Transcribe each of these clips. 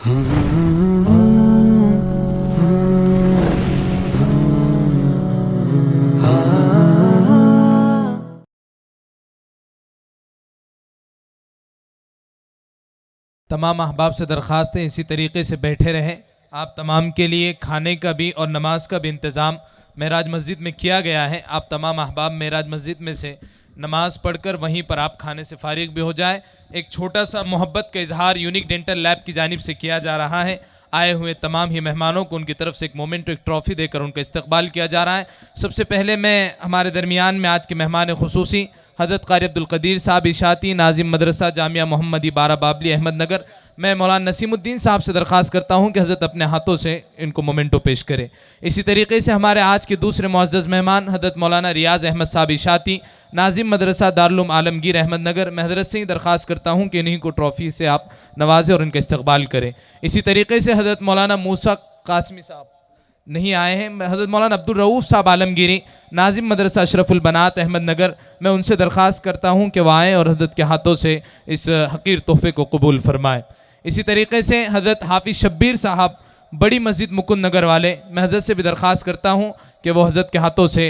तमाम अहबाब से दरख्वास्त है इसी तरीके से बैठे रहें। आप तमाम के लिए खाने का भी और नमाज का भी इंतज़ाम मेराज मस्जिद में किया गया है। आप तमाम अहबाब मेराज मस्जिद में से नमाज पढ़कर वहीं पर आप खाने से फारिग भी हो जाए। एक छोटा सा मोहब्बत का इजहार यूनिक डेंटल लैब की जानिब से किया जा रहा है। आए हुए तमाम ही मेहमानों को उनकी तरफ से एक मोमेंट, एक ट्रॉफ़ी देकर उनका इस्तकबाल किया जा रहा है। सबसे पहले मैं हमारे दरमियान में आज के मेहमान खुसूसी हज़रत क़ारी अब्दुल क़दीर साहब इशाती नाजिम मदरसा जामिया मोहम्मदी बारा बाबली अहमदनगर, मैं मौलाना नसीमुद्दीन साहब से दरख्वास्त करता हूँ कि हज़रत अपने हाथों से इनको मोमेंटो पेश करें। इसी तरीके से हमारे आज के दूसरे मुअज़्ज़ज़ मेहमान हज़रत मौलाना रियाज़ अहमद साहब इशाती नाजिम मदरसा दारुल आलमगीर अहमदनगर, मैं हज़रत से ही दरख्वास्त करता हूँ कि इन्हीं को ट्रॉफ़ी से आप नवाजें और इनका इस्तकबाल करें। इसी तरीके से हज़रत मौलाना मूसा कासमी साहब नहीं आए हैं, हज़रत मौलाना अब्दुल रऊफ़ साहब आलमगीरी नाजिम मदरसा अशरफुल बनात अहमदनगर, मैं उनसे दरख्वास्त करता हूँ कि वह आएँ और हज़रत के हाथों से इस हक़ीर तोहफ़े को कबूल फरमाएँ। इसी तरीके से हज़रत हाफिज़ शब्बीर साहब बड़ी मस्जिद मुकुंद नगर वाले, मैं हज़रत से भी दरख्वास्त करता हूँ कि वह हज़रत के हाथों से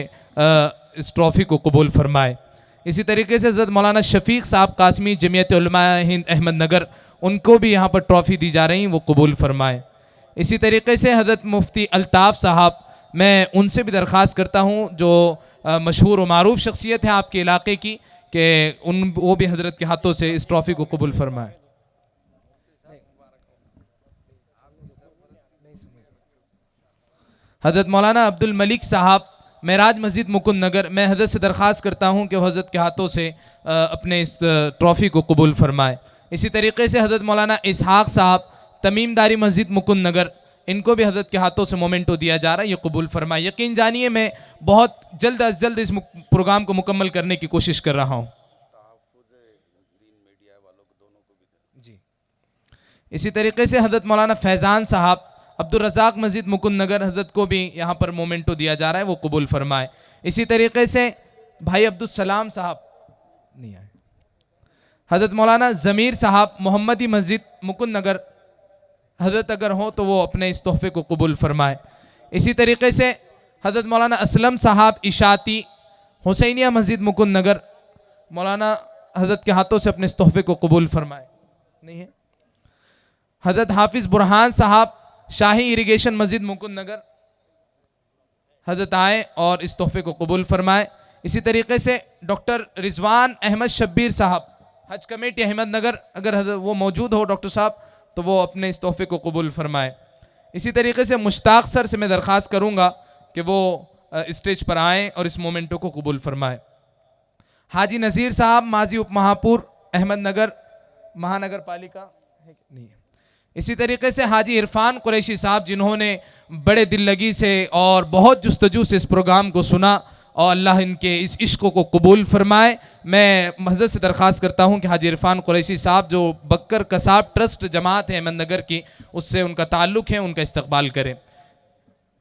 इस ट्रॉफ़ी को कबूल फरमाए। इसी तरीके से हज़रत मौलाना शफ़ीक़ साहब कासमी जमियत उलमा हिंद अहमदनगर, उनको भी यहाँ पर ट्रॉफ़ी दी जा रही, वो कबूल फरमाए। इसी तरीके से हज़रत मुफ्ती अल्ताफ़ साहब, मैं उनसे भी दरख्वास्त करता हूँ जो मशहूर व मारूफ शख्सियत है आपके इलाके की, कि वो भी हज़रत के हाथों से इस ट्रॉफ़ी को कबूल फरमाए। हज़रत मौलाना अब्दुल मलिक साहब मेराज मस्जिद मुकुंद नगर, मैं हज़रत से दरख्वास्त करता हूँ कि हज़रत के हाथों से अपने इस ट्रॉफ़ी को कबूल फरमाए। इसी तरीके से हज़रत मौलाना इसहाक़ साहब तमीमदारी मस्जिद मुकुंद नगर, इनको भी हज़रत के हाथों से मोमेंटो दिया जा रहा है, ये कबूल फरमाए। यकीन जानिए मैं बहुत जल्द अज जल्द इस प्रोग्राम को मुकम्मल करने की कोशिश कर रहा हूँ जी। इसी तरीके से हज़रत मौलाना फैज़ान साहब अब्दुल रज़ाक मस्जिद मुकुंद नगर, हज़रत को भी यहाँ पर मोमेंटो दिया जा रहा है, वो कबूल फरमाए। इसी तरीके से भाई अब्दुल सलाम साहब नहीं आए। हज़रत मौलाना ज़मीर साहब मोहम्मदी मस्जिद मुकुंद नगर, हज़रत अगर हो तो वो अपने इस तोहफ़े को कबूल फरमाए। इसी तरीके से हज़रत मौलाना असलम साहब इशाती हुसैनिया मस्जिद मुकुंद नगर, मौलाना हज़रत के हाथों से अपने इस तोहफ़े को कबूल फरमाए। नहीं है। हज़रत हाफिज़ बुरहान साहब शाही इरिगेशन मस्जिद मुकुंद नगर, हज़रत आए और इस तोहफ़े को कबूल फरमाए। इसी तरीके से डॉक्टर रिजवान अहमद शब्बीर साहब हज कमेटी अहमदनगर, अगर वो मौजूद हो डॉक्टर साहब तो वो अपने इस तोहफ़े को कबूल फरमाए। इसी तरीके से मुश्ताक सर से मैं दरख्वास्त करूँगा कि वो स्टेज पर आएँ और इस मोमेंटो को कबूल फरमाए। हाजी नज़ीर साहब माजी उप महापुर अहमदनगर महानगर पालिका है कि नहीं है। इसी तरीके से हाजी इरफान कुरैशी साहब, जिन्होंने बड़े दिल लगी से और बहुत जुस्तजू से इस प्रोग्राम को सुना, और अल्लाह इनके इस इश्क को कबूल फरमाए। मैं हज़रत से दरख्वास्त करता हूँ कि हाजी इरफान कुरैशी साहब जो बकर कसाब ट्रस्ट जमात है अहमदनगर की, उससे उनका ताल्लुक़ है, उनका इस्तकबाल करें।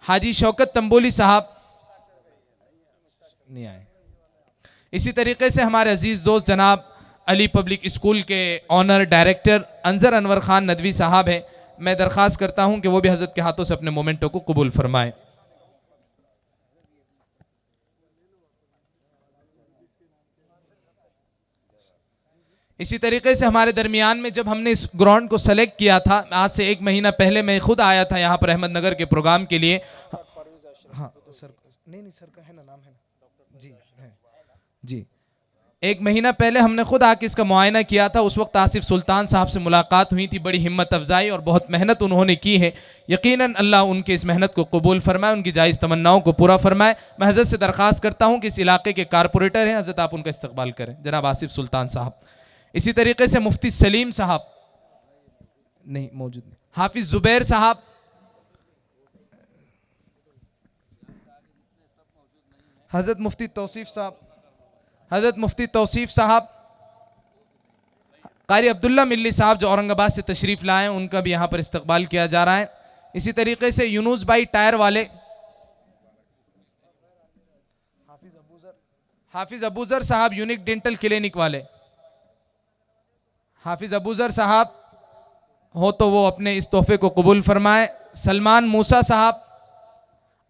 हाजी शौकत तंबोली साहब नहीं आए। इसी तरीके से हमारे अजीज़ दोस्त जनाब अली पब्लिक स्कूल के ऑनर डायरेक्टर अंजर अनवर ख़ान नदवी साहब हैं, मैं दरख्वास्त करता हूं कि वो भी हज़रत के हाथों से अपने मोमेंटो को कबूल फरमाएं। इसी तरीके से हमारे दरमियान में जब हमने इस ग्राउंड को सेलेक्ट किया था, आज से 1 महीना पहले मैं खुद आया था यहाँ पर अहमदनगर के प्रोग्राम के लिए। हाँ सर, नहीं सर का है ना, नाम है ना जी, है जी। 1 महीना पहले हमने खुद आके इसका मुआयना किया था। उस वक्त आसिफ सुल्तान साहब से मुलाकात हुई थी, बड़ी हिम्मत अफजाई और बहुत मेहनत उन्होंने की है। यकीनन अल्लाह उनके इस मेहनत को कबूल फरमाए, उनकी जायज़ तमन्नाओं को पूरा फरमाए। मैं हज़रत से दरख्वास्त करता हूँ कि इस इलाके के कारपोरेटर हैं, हज़रत आप उनका इस्तकबाल करें, जनाब आसिफ सुल्तान साहब। इसी तरीके से मुफ्ती सलीम साहब नहीं मौजूद, नहीं। हाफिज़ ज़ुबैर साहब, हज़रत मुफ्ती तौसीफ़ साहब, हज़रत मुफ्ती तौसीफ़ साहब, कारी अब्दुल्ला मिल्ली साहब जो औरंगाबाद से तशरीफ़ लाए, उनका भी यहाँ पर इस्तकबाल किया जा रहा है। इसी तरीके से यूनुस भाई टायर वाले, हाफिज़ अबूज़र साहब यूनिक डेंटल क्लिनिक वाले, हाफिज़ अबूज़र साहब हो तो वो अपने इस तोहफे को कबूल फरमाए। सलमान मूसा साहब,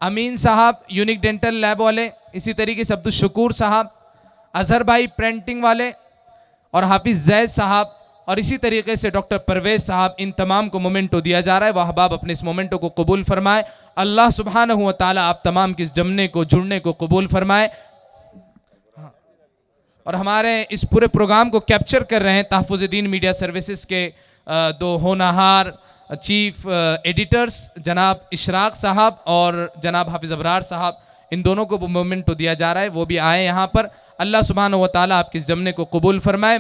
अमीन साहब यूनिक डेंटल लैब वाले, इसी तरीके से अब्दुल शकूर साहब, अजहर भाई प्रिंटिंग वाले, और हाफिज जैद साहब, और इसी तरीके से डॉक्टर परवेज साहब, इन तमाम को मोमेंटो दिया जा रहा है। वह अहबाब अपने इस मोमेंटो को कबूल फरमाए। अल्लाह सुब्हानहू व तआला आप तमाम के इस जमने को, जुड़ने को कबूल फरमाए। और हमारे इस पूरे प्रोग्राम को कैप्चर कर रहे हैं तहफ़्फ़ुज़ दीन मीडिया सर्विसेज के दो होनहार चीफ एडिटर्स जनाब इशराक साहब और जनाब हाफिज़ अबरार साहब, इन दोनों को मोमेंटो दिया जा रहा है, वो भी आए यहाँ पर। अल्लाह सुब्हानहू व तआला आपके इस जमने को कबूल फरमाए।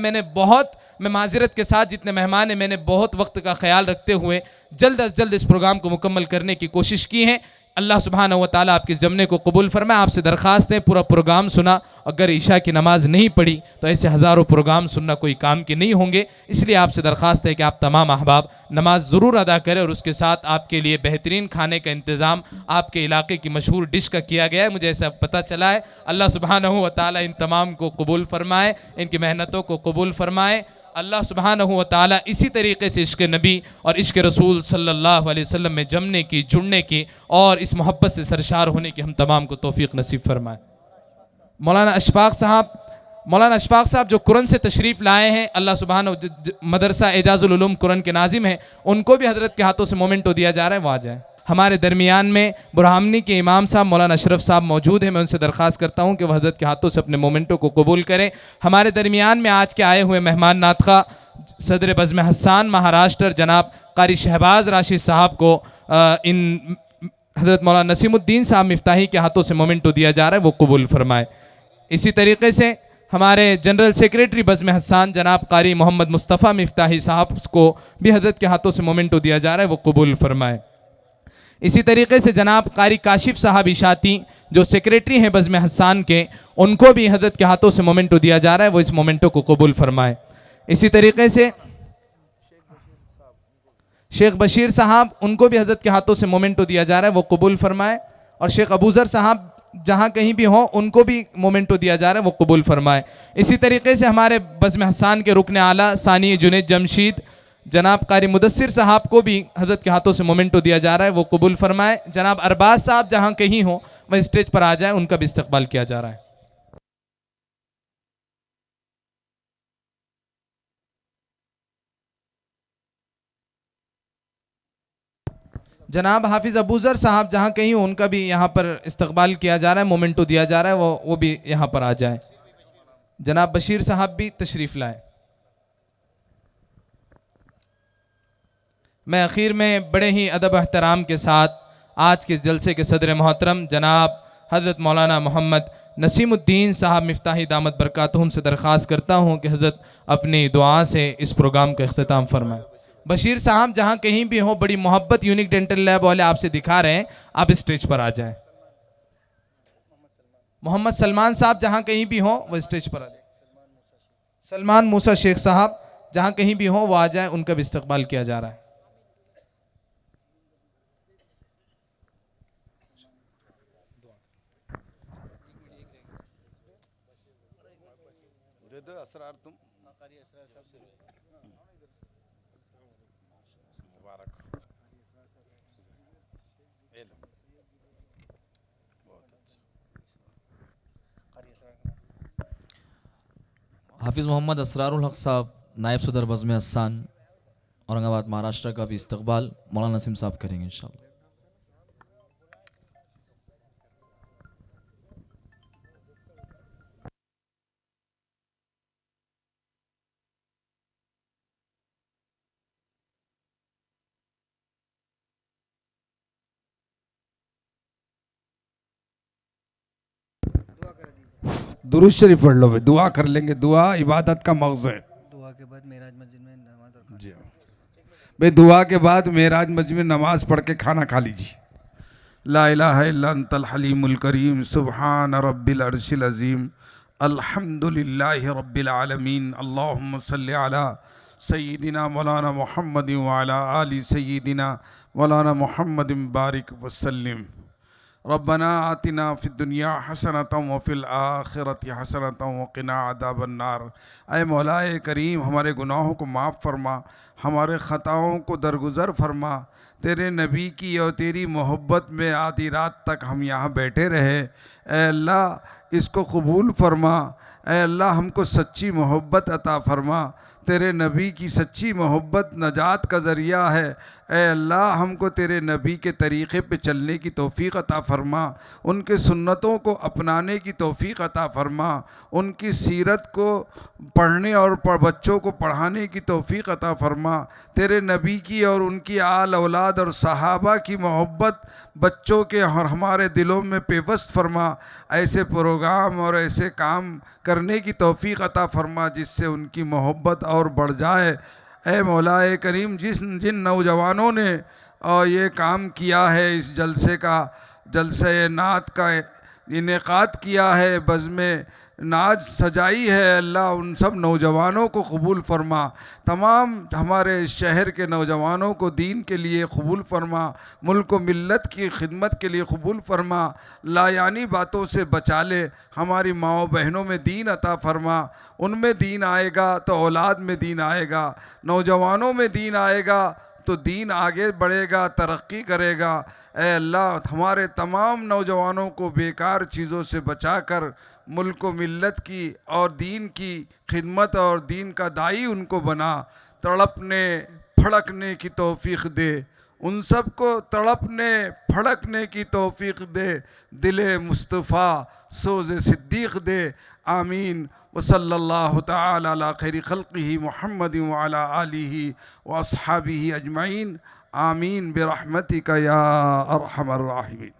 मैं माज़रत के साथ जितने मेहमान हैं, मैंने बहुत वक्त का ख्याल रखते हुए जल्द अज जल्द इस प्रोग्राम को मुकम्मल करने की कोशिश की है। अल्लाह सुब्हानहू व तआला आपके इस जमने को कबूल फरमाए। आपसे दरख्वास्त है, पूरा प्रोग्राम सुना, अगर ईशा की नमाज नहीं पढ़ी तो ऐसे हज़ारों प्रोग्राम सुनना कोई काम के नहीं होंगे। इसलिए आपसे दरख्वास्त है कि आप तमाम अहबाब नमाज ज़रूर अदा करें, और उसके साथ आपके लिए बेहतरीन खाने का इंतज़ाम आपके इलाके की मशहूर डिश का किया गया है, मुझे ऐसा पता चला है। अल्लाह सुब्हानहू व तआला इन तमाम को कबूल फरमाए, इनकी मेहनतों को कबूल फरमाए। अल्लाह सुब्हानहू व तआला इसी तरीके से इश्क़ नबी और इश्क़ रसूल सल्लल्लाहु अलैहि वसल्लम में जमने की, जुड़ने की और इस मोहब्बत से सरशार होने की हम तमाम को तौफीक नसीब फरमाए। मौलाना अशफाक साहब जो कुरान से तशरीफ़ लाए हैं, अल्लाह सुब्हानहू मदरसा एजाजुल उलूम कुरान के नाजिम हैं, उनको भी हज़रत के हाथों से मोमेंटो दिया जा रहा है, वो आ जाए। हमारे दरमियान में बुरहामनी के इमाम साहब मौलाना अशरफ साहब मौजूद हैं, मैं उनसे दरख्वास्त करता हूँ कि वह हज़रत के हाथों से अपने मोमेंटो को कबूल करें। हमारे दरमियान में आज के आए हुए मेहमान नातखा सदर बज़्म हस्सान महाराष्ट्र जनाब कारी शहबाज राशिद साहब को इन हज़रत मौलाना नसीमुद्दीन साहब मिफ्ताही के हाथों से मोमेंटो दिया जा रहा है, वो कबूल फरमाए। इसी तरीके से हमारे जनरल सेक्रेटरी बज़्म हस्सान जनाब कारी मोहम्मद मुस्तफ़ा मिफ्ताही साहब को भी हज़रत के हाथों से मोमेंटो दिया जा रहा है, वो कबूल फरमाए। इसी तरीके से जनाब कारी काशिफ साहब इशाती जो सेक्रेटरी हैं बज़्म हस्सान के, उनको भी हज़रत के हाथों से मोमेंटो दिया जा रहा है, वो इस मोमेंटो को कबूल फरमाए। इसी तरीके से शेख बशीर साहब, उनको भी हज़रत के हाथों से मोमेंटो दिया जा रहा है, वो कबूल फरमाए। और शेख अबूज़र साहब जहाँ कहीं भी हों, उनको भी मोमेंटो दिया जा रहा है, वो कबूल फरमाए। इसी तरीके से हमारे बज़्म हस्सान के रुकन आला सानी जुनैद जमशीद जनाब कारी मुदस्सिर साहब को भी हज़रत के हाथों से मोमेंटो दिया जा रहा है, वो कबूल फरमाए। जनाब अरबाज साहब जहाँ कहीं हो वह स्टेज पर आ जाए, उनका भी इस्तकबाल किया जा रहा है। जनाब हाफिज़ अबूज़र साहब जहाँ कहीं हो, उनका भी यहाँ पर इस्तकबाल किया जा रहा है, मोमेंटो दिया जा रहा है, वो भी यहाँ पर आ जाए। जनाब बशीर साहब भी तशरीफ़ लाए। मैं आखिर में बड़े ही अदब एहतराम के साथ आज के इस जलसे के सदर मोहतरम जनाब हज़रत मौलाना मोहम्मद नसीमुद्दीन साहब मिफ्ताही दामत बरकातुहुम से दरख्वास्त करता हूँ कि हज़रत अपनी दुआ से इस प्रोग्राम का इख्तिताम फरमाएं। बशीर साहब जहाँ कहीं भी हो, बड़ी मोहब्बत यूनिक डेंटल लैब वाले आपसे दिखा रहे हैं, आप स्टेज पर आ जाएं। मोहम्मद सलमान साहब जहाँ कहीं भी हो वो स्टेज पर आ जाए। सलमान मूसा शेख साहब जहाँ कहीं भी हो वो आ जाए, उनका भी इस्तकबाल किया जा रहा है। हाफिज़ मोहम्मद असरारुल हक साहब नायब सदर बज़्म हस्सान औरंगाबाद महाराष्ट्र का भी इस्तकबाल मौलाना नसीम साहब करेंगे इंशाअल्लाह। दुरूद शरीफ पढ़ लो भाई, दुआ कर लेंगे। दुआ इबादत का मग़ज़ है। दुआ के बाद मेराज मस्जिद में नमाज और जी भाई, दुआ के बाद मेराज मस्जिद में नमाज पढ़ के खाना खा लीजिए। ला इलाहा इल्ला अंतल हलीमुल करीम सुब्हान रब्बिल अर्शिल अज़ीम अल्हम्दुलिल्लाहि रब्बिल आलमीन अल्लाहुम्मा सल्लि अला सय्यिदिना मौलाना मुहम्मद व अला आलि सय्यिदिना मौलाना मुहम्मद बारिक वसल्लिम। रब्बना आतिना फ़िद दुनिया हसनतम व फ़िल आखिरति हसनतम व क़िना अज़ाबन्नार। ऐ मौलाए करीम, हमारे गुनाहों को माफ़ फरमा, हमारे ख़ताओं को दरगुज़र फरमा। तेरे नबी की और तेरी मोहब्बत में आधी रात तक हम यहाँ बैठे रहे। ऐ अल्लाह, इसको कबूल फरमा। ऐ अल्लाह, हमको सच्ची मोहब्बत अता फरमा। तेरे नबी की सच्ची मोहब्बत नजात का ज़रिया है। ऐ अल्लाह, हमको तेरे नबी के तरीक़े पे चलने की तौफ़ीक़ अता फ़रमा, उनके सुन्नतों को अपनाने की तौफ़ीक़ अता फ़रमा, उनकी सीरत को पढ़ने और बच्चों को पढ़ाने की तौफ़ीक़ अता फ़रमा। तेरे नबी की और उनकी आल औलाद और सहाबा की मोहब्बत बच्चों के और हमारे दिलों में पेवस्त फरमा। ऐसे प्रोग्राम और ऐसे काम करने की तौफ़ीक़ अता फ़रमा जिससे उनकी मोहब्बत और बढ़ जाए। ऐ मौलाए करीम, जिन नौजवानों ने ये काम किया है, इस जलसे नात का इनेकाद किया है, बज़्म नाज सजाई है, अल्लाह उन सब नौजवानों को कबूल फरमा। तमाम हमारे शहर के नौजवानों को दीन के लिए कबूल फरमा, मुल्क व मिल्लत की खिदमत के लिए कबूल फरमा। लायानी बातों से बचा ले, हमारी माओ बहनों में दीन अता फरमा। उनमें दीन आएगा तो औलाद में दीन आएगा, नौजवानों में दीन आएगा तो दीन आगे बढ़ेगा, तरक्की करेगा। ऐ अल्लाह, हमारे तमाम नौजवानों को बेकार चीज़ों से बचाकर मुल्क व मिल्लत की और दीन की खिदमत और दीन का दाई उनको बना। तड़पने फड़कने की तौफ़ीक़ दे, उन सब को तड़पने फड़कने की तौफ़ीक़ दे। दिले मुस्तफ़ा सोज़े सिद्दीक़ दे। आमीन। वसल्लल्लाहु तआला अला खैरि खल्क़िही मुहम्मदिन व अला आलिही व अस्हाबिही अजमईन। आमीन बिरहमतिका या अरहमर राहिमीन।